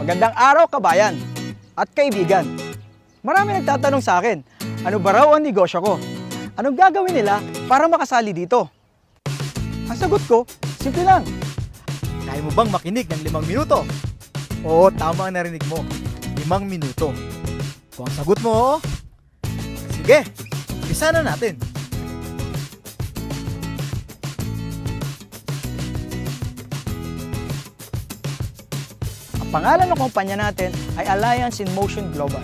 Magandang araw, kabayan at kaibigan. Marami nagtatanong sa akin, ano ba raw ang negosyo ko? Anong gagawin nila para makasali dito? Ang sagot ko, simple lang. Kaya mo bang makinig ng 5 minuto? Oo, tama ang narinig mo. 5 minuto. Kung ang sagot mo, oo, sige, umpisa na natin. Ang pangalan ng kumpanya natin ay Alliance in Motion Global.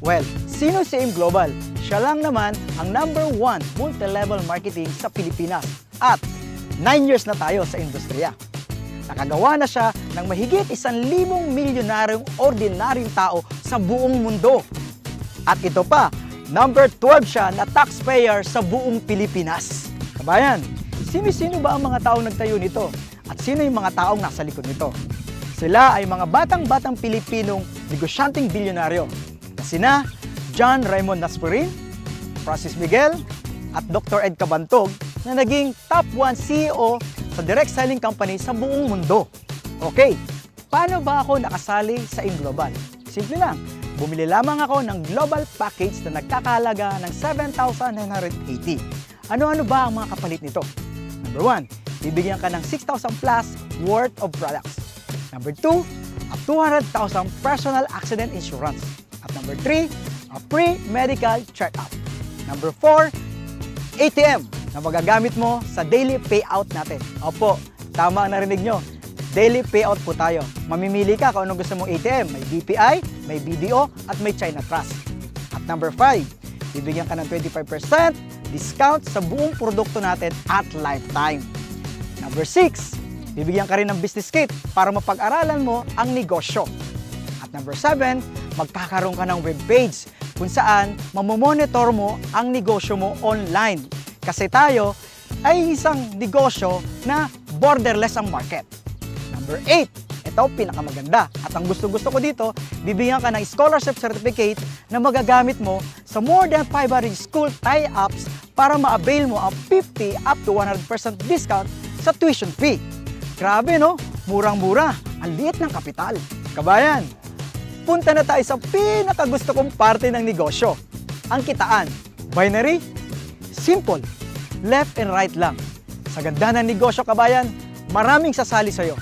Well, sino si AIM Global? Siya lang naman ang #1 multi-level marketing sa Pilipinas at 9 years na tayo sa industriya. Nakagawa na siya ng mahigit 1,000 milyonaryong ordinaryong tao sa buong mundo. At ito pa, #12 siya na taxpayer sa buong Pilipinas. Kabayan, sino-sino ba ang mga taong nagtayo nito? At sino yung mga taong nasa likod nito? Sila ay mga batang-batang Pilipinong negosyanteng bilyonaryo na sina John Raymond Naspurin, Francis Miguel, at Dr. Ed Cabantog na naging top 1 CEO sa direct selling company sa buong mundo. Okay, paano ba ako nakasali sa AIM Global? Simple lang, bumili lamang ako ng global package na nagkakahalaga ng 7,980. Ano-ano ba ang mga kapalit nito? Number 1, bibigyan ka ng 6,000 plus worth of products. Number 2, a 200,000 personal accident insurance. At number 3, a free medical check-up. Number 4, ATM na magagamit mo sa daily payout natin. Opo, tama ang narinig nyo. Daily payout po tayo. Mamimili ka kung anong gusto mong ATM. May BPI, may BDO, at may China Trust. At number 5, bibigyan ka ng 25% discount sa buong produkto natin at lifetime. Number 6, bibigyan ka rin ng business kit para mapag-aralan mo ang negosyo. At number 7, magkakaroon ka ng webpage kung saan mamomonitor mo ang negosyo mo online. Kasi tayo ay isang negosyo na borderless ang market. Number 8, ito pinakamaganda. At ang gusto-gusto ko dito, bibigyan ka ng scholarship certificate na magagamit mo sa more than 500 school tie-ups para ma-avail mo ang 50 up to 100% discount sa tuition fee. Grabe no? Murang-mura. Ang liit ng kapital. Kabayan, punta na tayo sa pinakagusto kong parte ng negosyo. Ang kitaan. Binary? Simple. Left and right lang. Sa ganda ng negosyo, kabayan, maraming sasali sa'yo.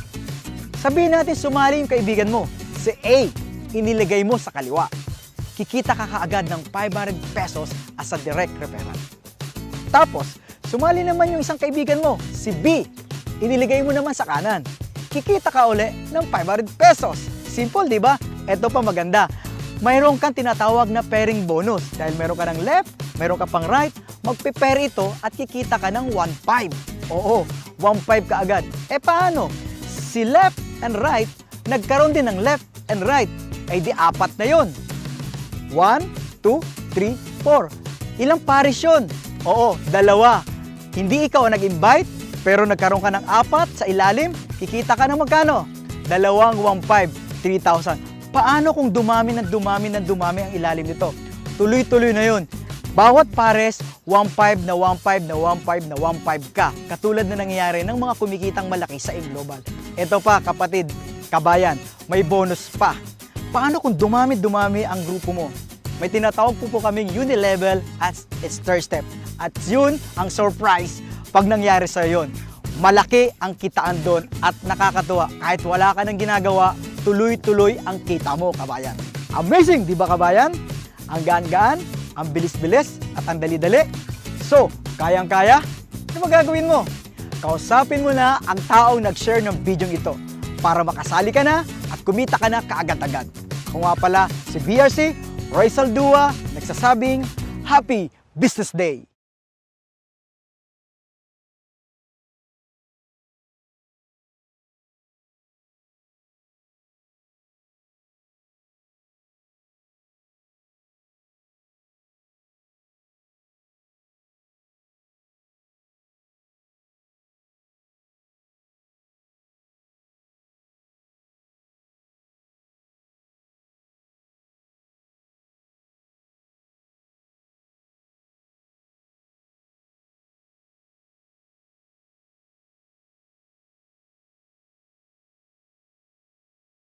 Sabihin natin sumali yung kaibigan mo. Si A, iniligay mo sa kaliwa. Kikita ka kaagad ng 500 pesos as a direct referral. Tapos, sumali naman yung isang kaibigan mo, si B, iniligay mo naman sa kanan. Kikita ka uli ng 500 pesos. Simple, di ba? Ito pa maganda. Mayroon kang tinatawag na pairing bonus. Dahil meron ka ng left, meron ka pang right, magpe-pair ito at kikita ka ng 1.5. Oo, 1.5 ka agad. Eh paano? Si left and right, nagkaroon din ng left and right. Ay di 4 na yun. 1, 2, 3, 4. Ilang pares yun? Oo, 2. Hindi ikaw ang nag-invite, pero nagkaroon ka ng 4 sa ilalim, kikita ka ng magkano? 2 1.5, 3,000. Paano kung dumami ng dumami ang ilalim nito? Tuloy-tuloy na yun. Bawat pares, 1.5 na 1.5 na 1.5 na 1.5 ka. Katulad na nangyayari ng mga kumikitang malaki sa AIM Global. Ito pa, kapatid, kabayan, may bonus pa. Paano kung dumami ang grupo mo? May tinatawag po kaming unilevel as its third step. At yun ang surprise pag nangyari sa yun. Malaki ang kitaan doon at nakakatuwa. Kahit wala ka nang ginagawa, tuloy-tuloy ang kita mo, kabayan. Amazing, di ba kabayan? Ang gaan-gaan, ang bilis-bilis at ang dali-dali. So, kayang-kaya? Ano magagawin mo? Kausapin mo na ang taong nag-share ng video ito para makasali ka na at kumita ka na kaagad-agad. Ako nga pala si BRC, Roy Saldua, nagsasabing Happy Business Day!